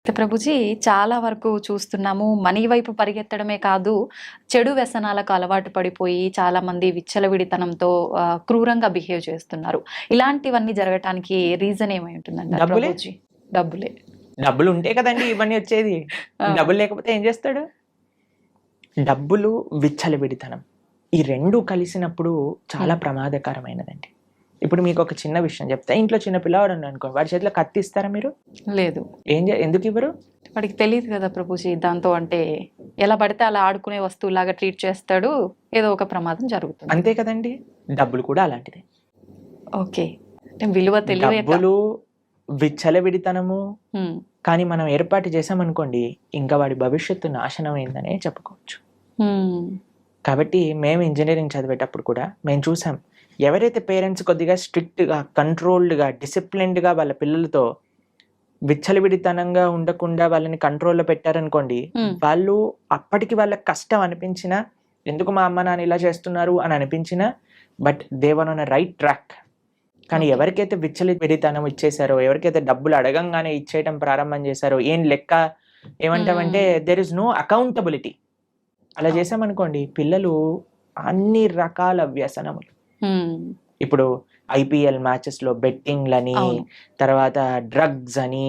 అయితే ప్రభుజీ చాలా వరకు చూస్తున్నాము. మనీ వైపు పరిగెత్తడమే కాదు, చెడు వ్యసనాలకు అలవాటు పడిపోయి చాలామంది విచ్చలవిడితనంతో క్రూరంగా బిహేవ్ చేస్తున్నారు. ఇలాంటివన్నీ జరగటానికి రీజన్ ఏమై ఉంటుందంటారు డబ్బులే. ప్రభుజీ? డబ్బులే. డబ్బులు ఉంటే కదండీ ఇవన్నీ వచ్చేది. ఆ! డబ్బులు లేకపోతే ఏం చేస్తాడు? డబ్బులు, విచ్చలవిడితనం. ఈ 2 కలిసినప్పుడు చాలా హ్మ్. ప్రమాదకరమైనదండి. ఇప్పుడు మీకొక చిన్న విషయం చెప్తా. ఇంట్లో చిన్న పిల్లవాడు ఉన్నాడనుకోండి, వాడి చేతిలో కత్తి ఇస్తారా మీరు? లేదు. ఎందుకివ్వరు? వాడికి తెలీదు కదా ప్రభుజీ. దాంతో అంటే ఎలా పడితే అలా ఆడుకునే వస్తువులాగా ట్రీట్ చేస్తాడు. ఏదో ఒక ప్రమాదం జరుగుతుంది. అంతే కదండీ! డబ్బులు కూడా అలాంటిదే. ఓకే. అంటే విలువ తెలియక. డబ్బులు, విచ్చలవిడితనము హ్మ్. కానీ మనం ఏర్పాటు చేశామనుకోండి, ఇంకా వాడి భవిష్యత్తు నాశనం అయిందనే చెప్పుకోవచ్చు. హ్మ్. కాబట్టి మేము ఇంజినీరింగ్ చదివేటప్పుడు కూడా మేము చూసాం. ఎవరైతే పేరెంట్స్ కొద్దిగా స్ట్రిక్ట్‌గా, కంట్రోల్డ్‌గా, డిసిప్లిన్డ్‌గా వాళ్ళ పిల్లలతో విచ్చలవిడితనంగా ఉండకుండా వాళ్ళని కంట్రోల్‌లో పెట్టారనుకోండి, హ్మ్. వాళ్ళు అప్పటికి వాళ్ళకి కష్టం అనిపించినా, ఎందుకు మా అమ్మ, నాన్న ఇలా చేస్తున్నారు అని అనిపించినా, but they were on a right track. కానీ ఓకే. ఎవరికైతే విచ్చలవిడితనం ఇచ్చేసారో, ఎవరికైతే డబ్బులు అడగంగానే ఇచ్చేయటం ప్రారంభం చేశారో, ఏం లెక్క ఏమంటామంటే హ్మ్. There is no accountability. అలా అవును. చేశామనుకోండి పిల్లలు అన్ని రకాల వ్యసనములు. హ్మ్. ఇప్పుడు ఐపీఎల్ మ్యాచెస్‌లో బెట్టింగ్‌లని, అవును. తర్వాత డ్రగ్స్ అని,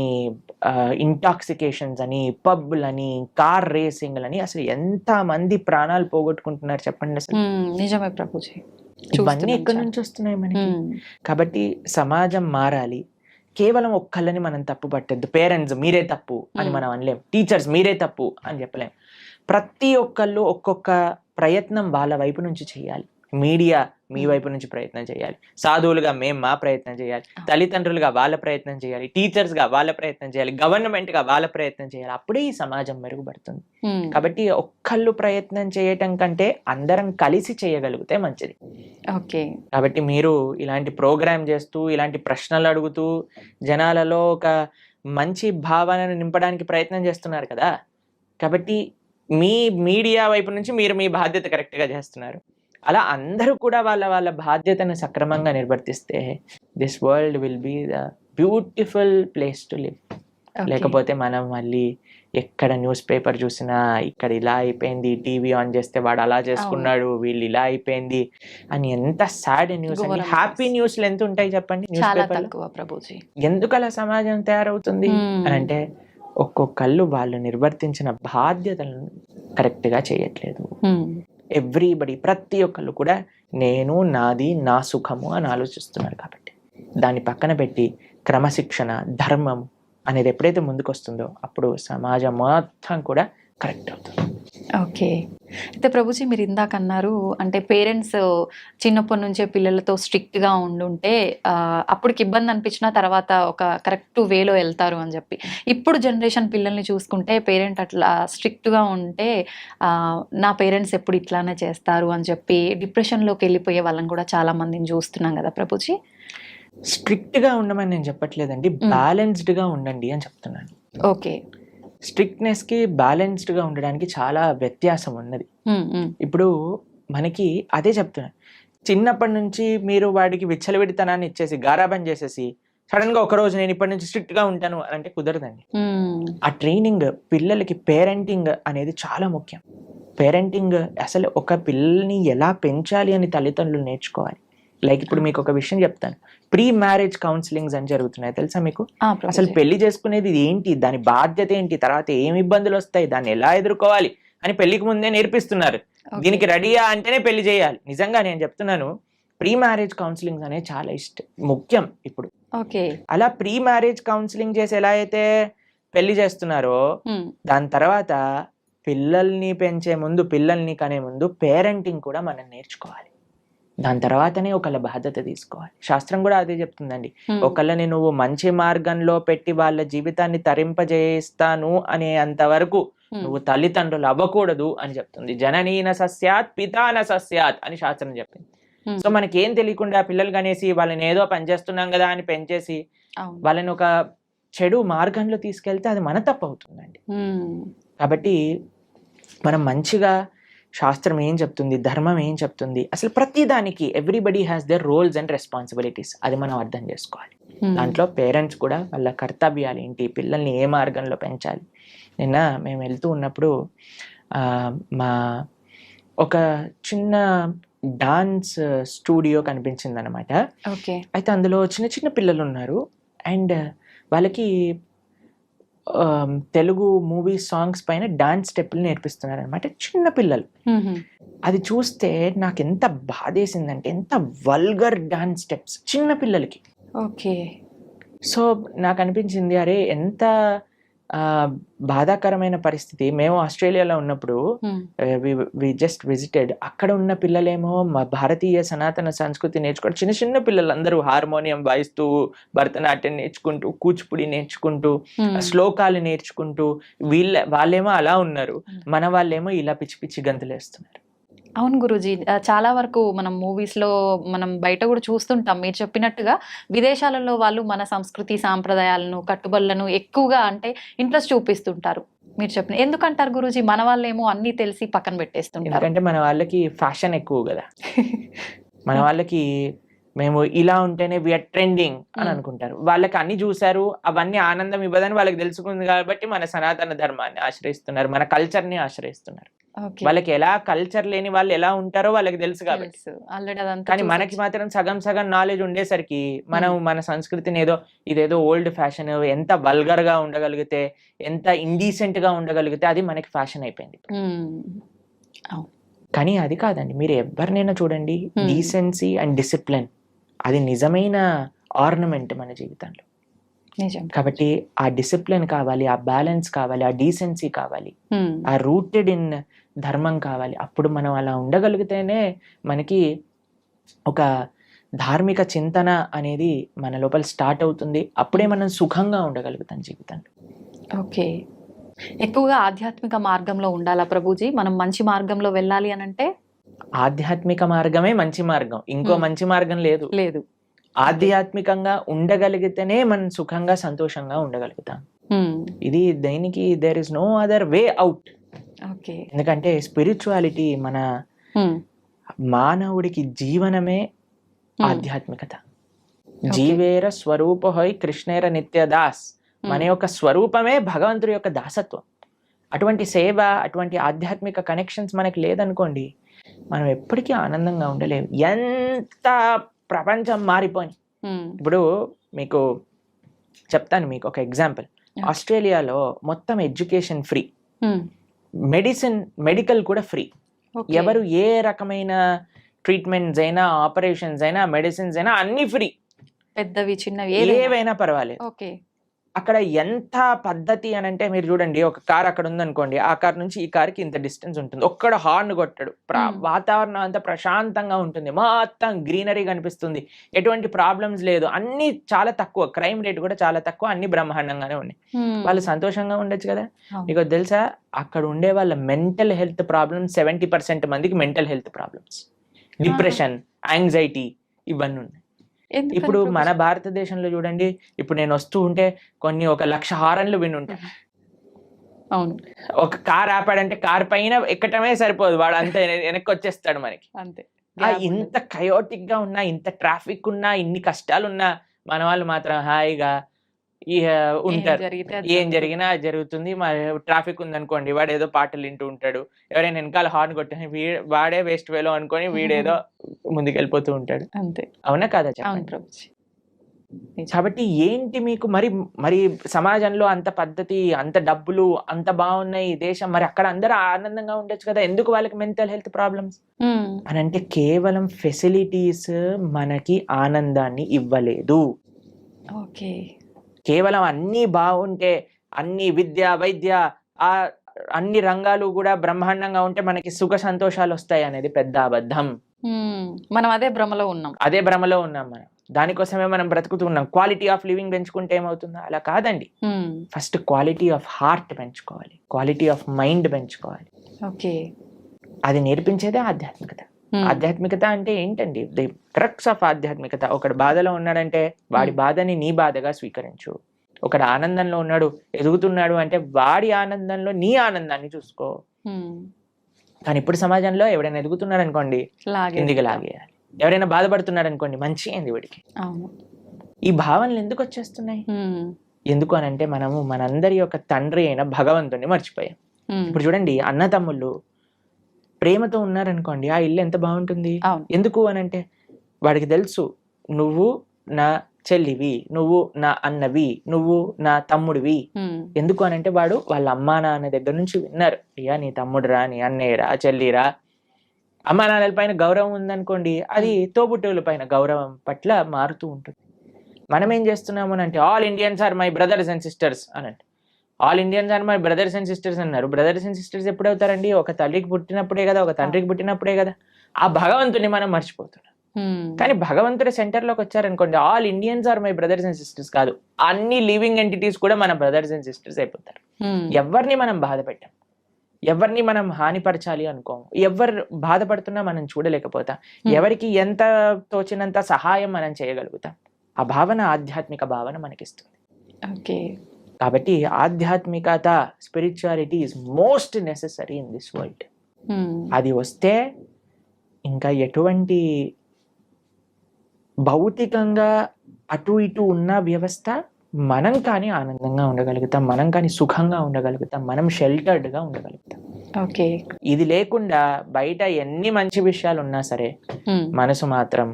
ఇంటాక్సికేషన్స్ అని, పబ్‌లని, కార్ రేసింగ్‌లని అసలు ఎంతమంది ప్రాణాలు పోగొట్టుకుంటున్నారు చెప్పండి అసలు. నిజమే ప్రభుజీ. ఇవన్నీ చూస్తున్నాం ఎక్కడి చాలా. నుంచి వస్తున్నాయి మనకి? హ్మ్. కాబట్టి సమాజం మారాలి. కేవలం ఒక్కళ్ళని మనం తప్పు పట్టొద్దు. పేరెంట్స్ మీరే తప్పు అని హ్మ్. మనం అనలేం. టీచర్స్ మీరే తప్పు అని చెప్పలేం. ప్రతి ఒక్కళ్ళు ఒక్కొక్క ప్రయత్నం వాళ్ళ వైపు నుంచి చేయాలి. మీడియా మీ హ్మ్. వైపు నుంచి ప్రయత్నం చేయాలి. సాధువులుగా మేము మా ప్రయత్నం చేయాలి. అవును. తల్లిదండ్రులుగా వాళ్ళ ప్రయత్నం చేయాలి. టీచర్స్‌గా వాళ్ళ ప్రయత్నం చేయాలి. గవర్నమెంట్‌గా వాళ్ళ ప్రయత్నం చేయాలి. అప్పుడే ఈ సమాజం మెరుగుపడుతుంది. హ్మ్. కాబట్టి ఒక్కళ్ళు ప్రయత్నం చేయటం కంటే అందరం కలిసి చేయగలిగితే మంచిది. ఓకే. కాబట్టి మీరు ఇలాంటి ప్రోగ్రామ్ చేస్తూ, ఇలాంటి ప్రశ్నలు అడుగుతూ, జనాలలో ఒక మంచి భావనను నింపడానికి ప్రయత్నం చేస్తున్నారు కదా! కాబట్టి మీ మీడియా వైపు నుంచి మీరు మీ బాధ్యత కరెక్ట్‌గా చేస్తున్నారు. అలా అందరూ కూడా వాళ్ళ వాళ్ళ బాధ్యతను సక్రమంగా నిర్వర్తిస్తే this world will be the beautiful place to live. Okay. లేకపోతే మనం మళ్ళీ ఎక్కడ న్యూస్ పేపర్ చూసినా ఇక్కడ ఇలా అయిపోయింది, టీవీ ఆన్ చేస్తే వాడు అలా అవును. చేసుకున్నాడు, వీళ్ళు ఇలా అయిపోయింది అని ఎంత సాడ్ న్యూస్ అండి. ఘోరమైన హ్యాపీ న్యూస్. న్యూస్‌లు ఎంత ఉంటాయి చెప్పండి న్యూస్ చాలా పేపర్‌లో? తక్కువ ప్రభుజీ. ఎందుకు అలా సమాజం తయారవుతుంది హ్మ్. అని అంటే ఒక్కొక్కళ్ళు వాళ్ళు నిర్వర్తించిన బాధ్యతలను కరెక్ట్‌గా చేయట్లేదు. హ్మ్. ఎవ్రీబడీ ప్రతి ఒక్కళ్ళు కూడా నేను, నాది, నా సుఖము అని ఆలోచిస్తున్నారు కాబట్టి. దాన్ని పక్కన పెట్టి క్రమశిక్షణ, ధర్మం అనేది ఎప్పుడైతే ముందుకొస్తుందో అప్పుడు సమాజం మొత్తం కూడా కరెక్ట్ అవుతుంది. ఓకే. అయితే ప్రభుజీ మీరు ఇందాక అన్నారు అంటే పేరెంట్స్ చిన్నప్పటి నుంచే పిల్లలతో స్ట్రిక్ట్‌గా ఉండుంటే అప్పటికి ఇబ్బంది అనిపించినా తర్వాత ఒక కరెక్ట్ వేలో ఎళ్తారు అని చెప్పి. ఇప్పుడు జనరేషన్ పిల్లల్ని చూసుకుంటే పేరెంట్ అట్లా స్ట్రిక్ట్‌గా ఉంటే నా పేరెంట్స్ ఎప్పుడు ఇట్లానే చేస్తారు అని చెప్పి డిప్రెషన్‌లోకి వెళ్ళిపోయే వాళ్ళని కూడా చాలా మందిని చూస్తున్నాం కదా ప్రభుజీ. స్ట్రిక్ట్‌గా ఉండమని నేను చెప్పట్లేదండి. బ్యాలెన్స్‌డ్‌గా ఉండండి అని చెప్తున్నాను. ఓకే. స్ట్రిక్ట్‌నెస్‌కి, బ్యాలెన్స్‌డ్‌గా ఉండడానికి చాలా వ్యత్యాసం ఉన్నది. హ్మ్. హ్మ్. ఇప్పుడు మనకి అదే చెప్తున్నాను. చిన్నప్పటి నుంచి మీరు వాడికి విచ్చలవిడితనాన్ని ఇచ్చేసి, గారాబం చేసేసి, సడెన్‌గా ఒకరోజు నేను ఇప్పటి నుంచి స్ట్రిక్ట్‌గా ఉంటాను అని అంటే కుదరదండి. హ్మ్. ఆ ట్రైనింగ్ పిల్లలకి పేరెంటింగ్ అనేది చాలా ముఖ్యం. పేరెంటింగ్ అసలు ఒక పిల్లల్ని ఎలా పెంచాలి అని తల్లిదండ్రులు నేర్చుకోవాలి. లైక్ ఇప్పుడు మీకు ఒక విషయం చెప్తాను. ప్రీ మ్యారేజ్ కౌన్సెలింగ్స్ అని జరుగుతున్నాయి తెలుసా మీకు? అసలు ప్రభుజీ. పెళ్లి చేసుకునేది ఏంటి? దాని బాధ్యత ఏంటి? తర్వాత ఏమి ఇబ్బందులు వస్తాయి? దాన్ని ఎలా ఎదుర్కోవాలి? అని పెళ్లికి ముందే నేర్పిస్తున్నారు. ఓకే. దీనికి రెడీయా అంటేనే పెళ్లి చేయాలి. నిజంగా నేను చెప్తున్నాను. ప్రీ మ్యారేజ్ కౌన్సెలింగ్స్ అనేవి చాలా ముఖ్యం ఇప్పుడు. ఓకే. అలా ప్రీ మ్యారేజ్ కౌన్సెలింగ్ చేసి ఎలా అయితే పెళ్లి చేస్తున్నారో హ్మ్. దాని తర్వాత పిల్లల్ని పెంచే ముందు, పిల్లల్ని కనే ముందు పేరెంటింగ్ కూడా మనం నేర్చుకోవాలి. దాని తర్వాతనే ఒకళ్ళ బాధ్యత తీసుకోవాలి. శాస్త్రం కూడా అదే చెప్తుందండి. హ్మ్. ఒకళ్ళని నువ్వు మంచి మార్గంలో పెట్టి వాళ్ళ జీవితాన్ని తరింపజేస్తాను అనేంత వరకు నువ్వు తల్లిదండ్రులు అవ్వకూడదు అని చెప్తుంది. జననీన సస్యాత్ పితాన సస్యాత్ అని శాస్త్రం చెప్పింది. సో మనకేం తెలియకుండా పిల్లలు కనేసి వాళ్ళని ఏదో పని చేస్తున్నాం కదా అని పెంచేసి వాళ్ళని ఒక చెడు మార్గంలో తీసుకెళ్తే అది మన తప్పు అవుతుందండి. కాబట్టి మనం మంచిగా శాస్త్రం ఏం చెప్తుంది, ధర్మం ఏం చెప్తుంది, అసలు ప్రతి దానికి everybody has their roles and responsibilities. అది మనం అర్థం చేసుకోవాలి. దాంట్లో పేరెంట్స్ కూడా వాళ్ళ కర్తవ్యాలు ఏంటి, పిల్లల్ని ఏ మార్గంలో పెంచాలి. నిన్న మేము వెళ్తూ ఉన్నప్పుడు మా ఒక చిన్న డాన్స్ స్టూడియో కనిపించింది అనమాట. ఓకే. అయితే అందులో చిన్న చిన్న పిల్లలు ఉన్నారు అండ్ వాళ్ళకి తెలుగు మూవీ సాంగ్స్ పైన డాన్స్ స్టెప్పులు నేర్పిస్తున్నారు అనమాట, చిన్న పిల్లలు. అది చూస్తే నాకు ఎంత బాధేసిందంటే, ఎంత వల్గర్ డాన్స్ స్టెప్స్ చిన్న పిల్లలకి. ఓకే. సో నాకు అనిపించింది, అరే ఎంత బాధాకరమైన పరిస్థితి. మేము ఆస్ట్రేలియాలో ఉన్నప్పుడు వి జస్ట్ విజిటెడ్, అక్కడ ఉన్న పిల్లలేమో మా భారతీయ సనాతన సంస్కృతి నేర్చుకుంటూ, చిన్న చిన్న పిల్లలు అందరూ హార్మోనియం వాయిస్తూ, భరతనాట్యం నేర్చుకుంటూ, కూచిపూడి నేర్చుకుంటూ, శ్లోకాలు నేర్చుకుంటూ, వాళ్ళేమో అలా ఉన్నారు, మన వాళ్ళేమో ఇలా పిచ్చి పిచ్చి గంతులేస్తున్నారు. అవును గురూజీ, చాలా వరకు మనం మూవీస్లో మనం బయట కూడా చూస్తుంటాం. మీరు చెప్పినట్టుగా విదేశాలలో వాళ్ళు మన సంస్కృతి సాంప్రదాయాలను, కట్టుబడులను ఎక్కువగా అంటే ఇంట్రెస్ట్ చూపిస్తుంటారు. మీరు చెప్పిన ఎందుకంటారు గురూజీ? మన వాళ్ళేమో అన్ని తెలిసి పక్కన పెట్టేస్తుంటారు. ఎందుకంటే మన వాళ్ళకి ఫ్యాషన్ ఎక్కువ కదా. మన వాళ్ళకి మేము ఇలా ఉంటేనే వీఆర్ ట్రెండింగ్ అని అనుకుంటారు. వాళ్ళకి అన్ని చూసారు, అవన్నీ ఆనందం ఇవ్వదని వాళ్ళకి తెలుసుకుంది కాబట్టి మన సనాతన ధర్మాన్ని ఆశ్రయిస్తున్నారు, మన కల్చర్ని ఆశ్రయిస్తున్నారు. వాళ్ళకి ఎలా కల్చర్ లేని వాళ్ళు ఎలా ఉంటారో వాళ్ళకి తెలుసు కాబట్టి. కానీ మనకి మాత్రం సగం సగం నాలెడ్జ్ ఉండేసరికి మనం మన సంస్కృతిని ఇదేదో ఓల్డ్ ఫ్యాషన్, ఎంత వల్గర్ గా ఉండగలిగితే, ఎంత ఇండీసెంట్ గా ఉండగలిగితే అది మనకి ఫ్యాషన్ అయిపోయింది. కానీ అది కాదండి. మీరు ఎవరినైనా చూడండి, డీసెన్సీ అండ్ డిసిప్లిన్ అది నిజమైన ఆర్నమెంట్ మన జీవితంలో. కాబట్టి ఆ డిసిప్లిన్ కావాలి, ఆ బ్యాలెన్స్ కావాలి, ఆ డీసెన్సీ కావాలి, ఆ రూటెడ్ ఇన్ ధర్మం కావాలి. అప్పుడు మనం అలా ఉండగలిగితేనే మనకి ఒక ధార్మిక చింతన అనేది మన లోపల స్టార్ట్ అవుతుంది. అప్పుడే మనం సుఖంగా ఉండగలుగుతాం జీవితంలో. ఓకే. ఎక్కువగా ఆధ్యాత్మిక మార్గంలో ఉండాలా ప్రభుజీ? మనం మంచి మార్గంలో వెళ్ళాలి అని అంటే ఆధ్యాత్మిక మార్గమే మంచి మార్గం, ఇంకో మంచి మార్గం లేదు. లేదు. ఆధ్యాత్మికంగా ఉండగలిగితేనే మనం సుఖంగా సంతోషంగా ఉండగలుగుతాం. ఇది దేనికి there is no other way out. ఎందుకంటే స్పిరిచువాలిటీ మన మానవుడికి జీవనమే ఆధ్యాత్మికత. జీవేర స్వరూపహై కృష్ణేర నిత్యదాస్. మన యొక్క స్వరూపమే భగవంతుడి యొక్క దాసత్వం. అటువంటి సేవ, అటువంటి ఆధ్యాత్మిక కనెక్షన్స్ మనకి లేదనుకోండి, మనం ఎప్పటికీ ఆనందంగా ఉండలేము. ఎంత ప్రపంచం మారిపోయి. ఇప్పుడు మీకు చెప్తాను, మీకు ఒక ఎగ్జాంపుల్. ఆస్ట్రేలియాలో మొత్తం ఎడ్యుకేషన్ ఫ్రీ, మెడికల్ కూడా ఫ్రీ. ఎవరు ఏ రకమైన ట్రీట్మెంట్స్ అయినా, ఆపరేషన్స్ అయినా, మెడిసిన్స్ అయినా అన్ని ఫ్రీ. పెద్దవి చిన్నవి ఏవైనా పర్వాలేదు. అక్కడ ఎంత పద్ధతి అని అంటే, మీరు చూడండి, ఒక కార్ అక్కడ ఉందనుకోండి, ఆ కార్ నుంచి ఈ కార్కి ఇంత డిస్టెన్స్ ఉంటుంది, ఒక్కడ హార్న్ కొట్టాడు, వాతావరణం అంతా ప్రశాంతంగా ఉంటుంది, మొత్తం గ్రీనరీ కనిపిస్తుంది, ఎటువంటి ప్రాబ్లమ్స్ లేదు, అన్ని చాలా తక్కువ, క్రైమ్ రేట్ కూడా చాలా తక్కువ, అన్ని బ్రహ్మాండంగానే ఉన్నాయి. వాళ్ళు సంతోషంగా ఉండొచ్చు కదా. మీకు తెలుసా, అక్కడ ఉండే వాళ్ళ మెంటల్ హెల్త్ ప్రాబ్లమ్స్ 70% మందికి mental health problems, depression, anxiety ఇవన్నీ ఉన్నాయి. ఇప్పుడు మన భారతదేశంలో చూడండి, ఇప్పుడు నేను వస్తూ ఉంటే కొన్ని 1,00,000 హారన్లు వినుంటాను. అవును. ఒక కార్ ఆపాడంటే కార్ పైన ఎక్కటమే సరిపోదు, వాడు అంతే వెనక్కి వచ్చేస్తాడు మనకి. అంతే. ఇంత కయోటిక్ గా ఉన్నా, ఇంత ట్రాఫిక్ ఉన్నా, ఇన్ని కష్టాలున్నా మన వాళ్ళు మాత్రం హాయిగా ఉంటారు. ఏం జరిగినా జరుగుతుంది. మరి ట్రాఫిక్ ఉందనుకోండి, వాడు ఏదో పాటలు వింటూ ఉంటాడు, ఎవరైనా వెనకాల హార్న్ కొట్టిన వాడే వేస్ట్ వేలో అనుకొని వీడేదో ముందుకెళ్ళిపోతూ ఉంటాడు. అంతే. అవునా కాదా చెప్పండి. కాబట్టి ఏంటి మీకు మరి సమాజంలో అంత పద్ధతి, అంత డబ్బులు, అంత బాగున్నాయి దేశం, మరి అక్కడ అందరూ ఆనందంగా ఉండొచ్చు కదా, ఎందుకు వాళ్ళకి మెంటల్ హెల్త్ ప్రాబ్లమ్స్ అని అంటే, కేవలం ఫెసిలిటీస్ మనకి ఆనందాన్ని ఇవ్వలేదు. ఓకే. కేవలం అన్ని బాగుంటే, అన్ని విద్య, వైద్య, అన్ని రంగాలు కూడా బ్రహ్మాండంగా ఉంటే మనకి సుఖ సంతోషాలు వస్తాయి అనేది పెద్ద అబద్ధం. మనం అదే భ్రమలో ఉన్నాం. మనం దానికోసమే మనం బ్రతుకుతున్నాం. క్వాలిటీ ఆఫ్ లివింగ్ పెంచుకుంటే ఏమవుతుందో అలా కాదండి. ఫస్ట్ క్వాలిటీ ఆఫ్ హార్ట్ పెంచుకోవాలి, క్వాలిటీ ఆఫ్ మైండ్ పెంచుకోవాలి. ఓకే. అది నేర్పించేదే ఆధ్యాత్మికత. ఆధ్యాత్మికత అంటే ఏంటండి? ది క్రక్స్ ఆఫ్ ఆధ్యాత్మికత. ఒకడు బాధలో ఉన్నాడంటే వాడి బాధని నీ బాధగా స్వీకరించు. ఒకడు ఆనందంలో ఉన్నాడు, ఎదుగుతున్నాడు అంటే వాడి ఆనందంలో నీ ఆనందాన్ని చూసుకో. కానీ ఇప్పుడు సమాజంలో ఎవరైనా ఎదుగుతున్నాడు అనుకోండి, కిందికి లాగేయాలి. ఎవరైనా బాధపడుతున్నాడు అనుకోండి, మంచి అయింది వీడికి. ఈ భావనలు ఎందుకు వచ్చేస్తున్నాయి? హ్మ్. ఎందుకు అని అంటే మనము మనందరి యొక్క తండ్రి అయిన భగవంతుని మర్చిపోయాం. హ్మ్. ఇప్పుడు చూడండి, అన్నతమ్ముళ్ళు ప్రేమతో ఉన్నారనుకోండి, ఆ ఇల్లు ఎంత బాగుంటుంది. అవును. ఎందుకు అని అంటే వాడికి తెలుసు, నువ్వు నా చెల్లివి, నువ్వు నా అన్నవి, నువ్వు నా తమ్ముడివి. హ్మ్. ఎందుకు అని అంటే వాడు వాళ్ళ అమ్మా నాన్న దగ్గర నుంచి విన్నారు, అయ్యా నీ తమ్ముడురా, నీ అన్నయ్యరా, చెల్లిరా. అమ్మా నాన్నల పైన గౌరవం ఉందనుకోండి, అది తోబుట్టువుల పైన గౌరవం పట్ల మారుతూ ఉంటుంది. మనం ఏం చేస్తున్నాము అని అంటే all Indians are my brothers and sisters అని అంటే, all Indians are my brothers and sisters అన్నారు. బ్రదర్స్ అండ్ సిస్టర్స్ ఎప్పుడు అవుతారండి? ఒక తల్లికి పుట్టినప్పుడే కదా, ఒక తండ్రికి పుట్టినప్పుడే కదా. ఆ భగవంతుని మనం మర్చిపోతున్నాం. హ్మ్. కానీ భగవంతుడి సెంటర్లోకి వచ్చారనుకోండి, all Indians are my brothers and sisters కాదు, అన్ని లివింగ్ ఎంటిటీస్ కూడా మన బ్రదర్స్ అండ్ సిస్టర్స్ అయిపోతారు. హ్మ్. ఎవరిని మనం బాధ పెట్టాం, ఎవరిని మనం హానిపరచాలి అనుకోము, ఎవరు బాధపడుతున్నా మనం చూడలేకపోతాం, ఎవరికి ఎంత తోచినంత సహాయం మనం చేయగలుగుతాం. ఆ భావన ఆధ్యాత్మిక భావన మనకిస్తుంది. ఓకే. కాబట్టి ఆధ్యాత్మికత, spirituality is most necessary in this world. హ్మ్. అది వస్తే ఇంకా ఎటువంటి భౌతికంగా అటు ఇటు ఉన్న వ్యవస్థ మనం కానీ ఆనందంగా ఉండగలుగుతాం, మనం కానీ సుఖంగా ఉండగలుగుతాం, మనం షెల్టర్డ్గా ఉండగలుగుతాం. ఓకే. ఇది లేకుండా బయట ఎన్ని మంచి విషయాలు ఉన్నా సరే హ్మ్. మనసు మాత్రం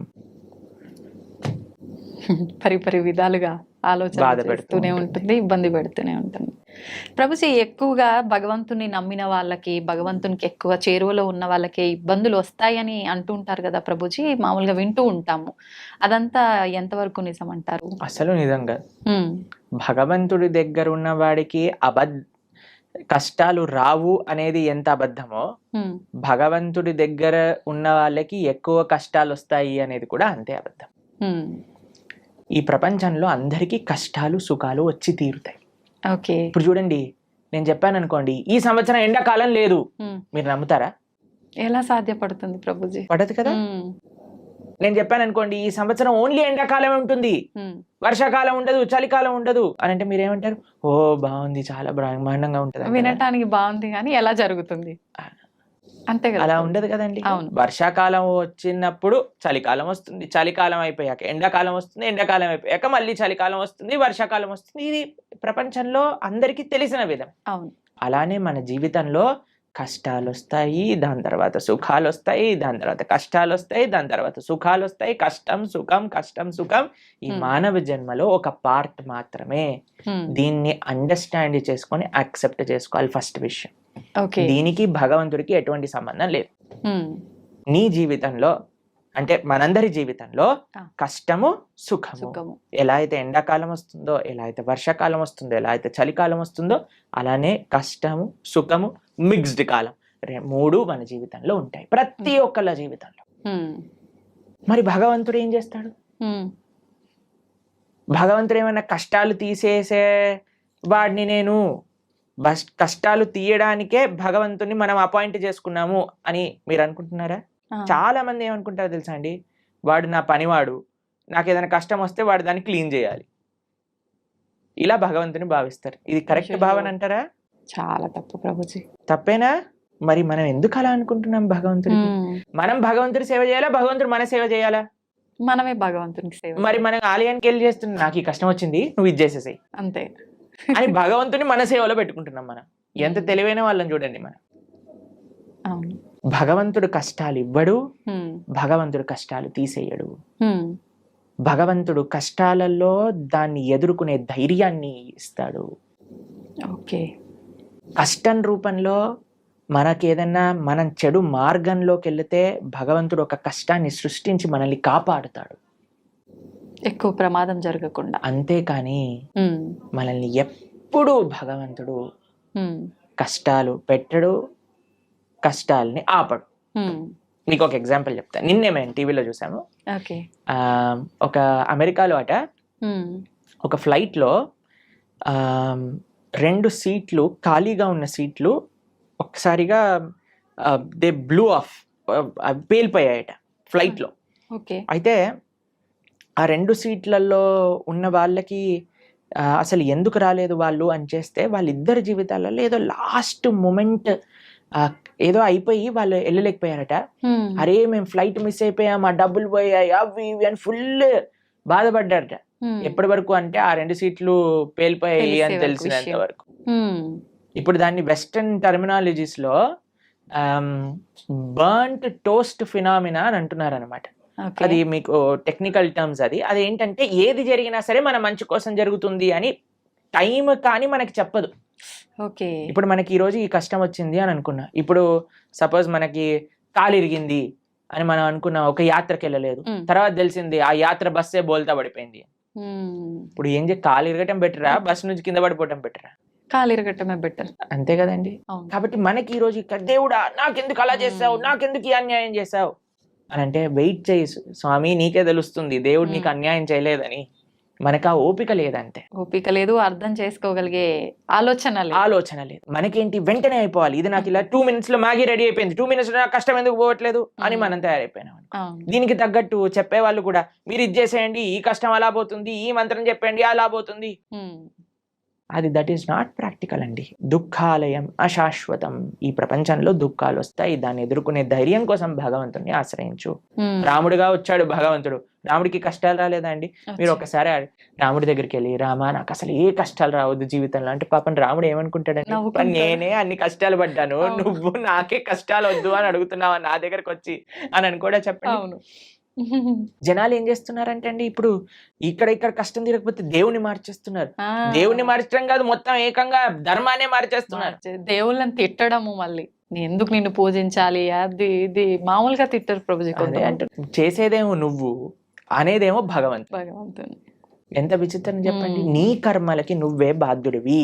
పరిపరి విధాలుగా ఆలోచన బాధ చేస్తూనే పెడుతూ ఉంటుంది, ఇబ్బంది పెడుతూనే ఉంటుంది. ప్రభుజీ, ఎక్కువగా భగవంతుని నమ్మిన వాళ్ళకి, భగవంతునికి ఎక్కువ చేరువలో ఉన్న వాళ్ళకి ఇబ్బందులు వస్తాయని అంటుంటారు కదా ప్రభుజీ, మామూలుగా వింటూ ఉంటాము. అదంతా ఎంతవరకు నిజం అంటారు? అసలు నిజంగా హ్మ్. భగవంతుడి దగ్గర ఉన్న వాడికి కష్టాలు రావు అనేది ఎంత అబద్ధమో, హ్మ్. భగవంతుడి దగ్గర ఉన్న వాళ్ళకి ఎక్కువ కష్టాలు వస్తాయి అనేది కూడా అంతే అబద్ధం. హ్మ్. ఈ ప్రపంచంలో అందరికీ కష్టాలు సుఖాలు వచ్చి తీరుతాయి. ఓకే. ఇప్పుడు చూడండి, నేను చెప్పాను అనుకోండి, ఈ సంవత్సరం ఎండాకాలం లేదు, హ్మ్. మీరు నమ్ముతారా? ఎలా సాధ్యపడుతుంది ప్రభుజీ? పడదు కదా. హ్మ్. నేను చెప్పాను అనుకోండి, ఈ సంవత్సరం ఓన్లీ ఎండాకాలం ఉంటుంది, హ్మ్. వర్షాకాలం ఉండదు, చలికాలం ఉండదు అని అంటే మీరేమంటారు? ఓ బాగుంది, చాలా బ్రహ్మాండంగా ఉంటుంది. వినటానికి బాగుంది కానీ ఎలా జరుగుతుంది? అంతే కదా అలా ప్రభుజీ? ఉండదు కదండి. అవును. వర్షాకాలం వచ్చినప్పుడు చలికాలం వస్తుంది, చలికాలం అయిపోయాక ఎండాకాలం వస్తుంది, ఎండాకాలం అయిపోయాక మళ్ళీ చలికాలం వస్తుంది, వర్షాకాలం వస్తుంది. ఇది ప్రపంచంలో అందరికీ తెలిసిన విధం. అవును. అలానే మన జీవితంలో కష్టాలు వస్తాయి, దాని తర్వాత సుఖాలు వస్తాయి, దాని తర్వాత కష్టాలు వస్తాయి, దాని తర్వాత సుఖాలు వస్తాయి. కష్టం సుఖం, కష్టం సుఖం ఈ మానవ జన్మలో ఒక పార్ట్ మాత్రమే. హ్మ్. దీన్ని అండర్స్టాండ్ చేసుకొని యాక్సెప్ట్ చేసుకోవాలి ఫస్ట్ విషయం. ఓకే. దీనికి భగవంతుడికి ఎటువంటి సంబంధం లేదు. హ్మ్. నీ జీవితంలో అంటే మనందరి జీవితంలో ఆ. కష్టము సుఖము, సుఖము. ఎలా అయితే ఎండాకాలం వస్తుందో, ఎలా అయితే వర్షాకాలం వస్తుందో, ఎలా అయితే చలికాలం వస్తుందో, అలానే కష్టము సుఖము మిక్స్డ్ కాలం మూడు మన జీవితంలో ఉంటాయి, ప్రతి ఒక్కళ్ళ జీవితంలో. హ్మ్. మరి భగవంతుడు ఏం చేస్తాడు? హ్మ్. భగవంతుడు ఏమైనా కష్టాలు తీసేసే వాడిని నేను కష్టాలు తీయడానికే భగవంతుని మనం అపాయింట్ చేసుకున్నాము అని మీరు అనుకుంటున్నారా? ఆ. చాలా మంది ఏమనుకుంటారో తెలుసా అండి, వాడు నా పనివాడు, నాకు ఏదైనా కష్టం వస్తే వాడు దాన్ని క్లీన్ చేయాలి, ఇలా భగవంతుని భావిస్తారు. ఇది కరెక్ట్ అయ్యయ్యో. భావన అంటారా? చాలా తప్పు ప్రభుజీ. తప్పేనా? మరి మనం ఎందుకు అలా అనుకుంటున్నాం భగవంతుడికి? హ్మ్. మనం భగవంతుడి సేవ చేయాలా, భగవంతుడు మన సేవ చేయాలా? మనమే భగవంతునికి సేవ మరి చేయాలి. మనం ఆలయానికి వెళ్ళి చేస్తున్నాం, నాకు ఈ కష్టం వచ్చింది నువ్వు ఇది చేసేసాయి అంతే. అని భగవంతుని మన సేవలో పెట్టుకుంటున్నాం. మనం ఎంత తెలివైన వాళ్ళని చూడండి. మనం అవును. భగవంతుడు కష్టాలు ఇవ్వడు, హ్మ్. భగవంతుడు కష్టాలు తీసేయడు. హ్మ్. భగవంతుడు కష్టాలలో దాన్ని ఎదుర్కొనే ధైర్యాన్ని ఇస్తాడు. ఓకే. కష్టం రూపంలో మనకేదన్నా మనం చెడు మార్గంలోకి వెళితే భగవంతుడు ఒక కష్టాన్ని సృష్టించి మనల్ని కాపాడుతాడు, ఎక్కువ ప్రమాదం జరగకుండా. అంతేకాని హ్మ్. మనల్ని ఎప్పుడూ భగవంతుడు హ్మ్. కష్టాలు పెట్టడు, కష్టాలని ఆపడు. హ్మ్. మీకు ఒక ఎగ్జాంపుల్ చెప్తాను. నిన్నే మేము టీవీలో చూసాము. ఓకే. ఒక అమెరికాలో హ్మ్. ఒక ఫ్లైట్లో 2 సీట్లు ఖాళీగా ఉన్న సీట్లు ఒకసారిగా దే బ్లూ ఆఫ్, పేలిపోయాయట ఫ్లైట్లో. ఓకే. అయితే ఆ 2 సీట్లలో ఉన్న వాళ్ళకి అసలు ఎందుకు రాలేదు వాళ్ళు అని చేస్తే, వాళ్ళిద్దరి జీవితాలలో ఏదో లాస్ట్ మూమెంట్ ఏదో అయిపోయి వాళ్ళు వెళ్ళలేకపోయారట. హ్మ్. అరే మేము ఫ్లైట్ మిస్ అయిపోయాం, ఆ డబ్బులు పోయాయి, అవి ఇవి అని ఫుల్ బాధపడ్డారట. ఎప్పటి వరకు అంటే ఆ 2 సీట్లు పేలిపోయాయి తెలిసే అని వరకు తెలిసినంత విషయం. వరకు. ఇప్పుడు దాన్ని వెస్టర్న్ టర్మినాలజీస్ లో బర్న్ట్ టోస్ట్ ఫినామినా అని అంటున్నారు అనమాట. ఓకే. అది మీకు టెక్నికల్ టర్మ్స్. అది ఏంటంటే ఏది జరిగినా సరే మన మంచి కోసం జరుగుతుంది అని టైం కానీ మనకి చెప్పదు. ఓకే. ఇప్పుడు మనకి ఈ రోజు ఈ కష్టం వచ్చింది అని అనుకున్నా, ఇప్పుడు సపోజ్ మనకి కాలు ఇరిగింది అని మనం అనుకున్నాం, ఒక యాత్రకి వెళ్ళలేదు, తర్వాత తెలిసింది ఆ యాత్ర బస్సే బోల్తా పడిపోయింది. ఇప్పుడు ఏం కాలు ఇరగటం బెటరా, బస్ నుంచి కింద పడిపోవటం బెటరా? కాలు ఇరగటమే బెటర్. అంతే కదండి. అవును. కాబట్టి మనకి ఈ రోజు ఇక్కడ దేవుడా నాకెందుకు అలా చేసావు, నాకెందుకు ఈ అన్యాయం చేసావు అని అంటే వెయిట్ చేయి స్వామి, నీకే తెలుస్తుంది దేవుడు నీకు అన్యాయం చేయలేదని. మనకు ఆ ఓపిక లేదంతే. ఓపిక లేదు, అర్థం చేసుకోగలిగే ఆలోచన లేదు. మనకేంటి వెంటనే అయిపోవాలి, ఇది నాకు ఇలా 2 minutes లో మ్యాగీ రెడీ అయిపోయింది, 2 minutes లో నాకు కష్టం ఎందుకు పోవట్లేదు అని మనం తయారైపోయినాం. అవును. దీనికి తగ్గట్టు చెప్పేవాళ్ళు కూడా మీరు ఇది చేసేయండి, ఈ కష్టం అలా పోతుంది, ఈ మంత్రం చెప్పండి అలా పోతుంది. అది దట్ ఈస్ నాట్ ప్రాక్టికల్ అండి. దుఃఖాలయం అశాశ్వతం. ఈ ప్రపంచంలో దుఃఖాలు వస్తాయి, దాన్ని ఎదుర్కొనే ధైర్యం కోసం భగవంతుడిని ఆశ్రయించు. రాముడిగా వచ్చాడు భగవంతుడు, రాముడికి కష్టాలు రాలేదా అండి? మీరు ఒకసారి రాముడి దగ్గరికి వెళ్ళి, రామా నాకు అసలు ఏ కష్టాలు రావద్దు జీవితంలో అంటే, పాపం రాముడు ఏమనుకుంటాడండి, నేనే అన్ని కష్టాలు పడ్డాను, నువ్వు నాకే కష్టాలు వద్దు అని అడుగుతున్నావా నా దగ్గరకు వచ్చి అని కూడా చెప్పండి. జనాలు ఏం చేస్తున్నారంటే అండి, ఇప్పుడు ఇక్కడ కష్టం తీరకపోతే దేవుని మార్చేస్తున్నారు. దేవుని మార్చడం కాదు, మొత్తం ఏకంగా ధర్మాన్ని మార్చేస్తున్నారు. దేవుళ్ళని తిట్టడము, మళ్ళీ ఎందుకు నిన్ను పూజించాలి అది ఇది మామూలుగా తిట్టరు ప్రభుజీ. చేసేదేమో నువ్వు, అనేదేమో భగవంతుడు. భగవంతుని. ఎంత విచిత్రం చెప్పండి. నీ కర్మలకి నువ్వే బాధ్యుడివి.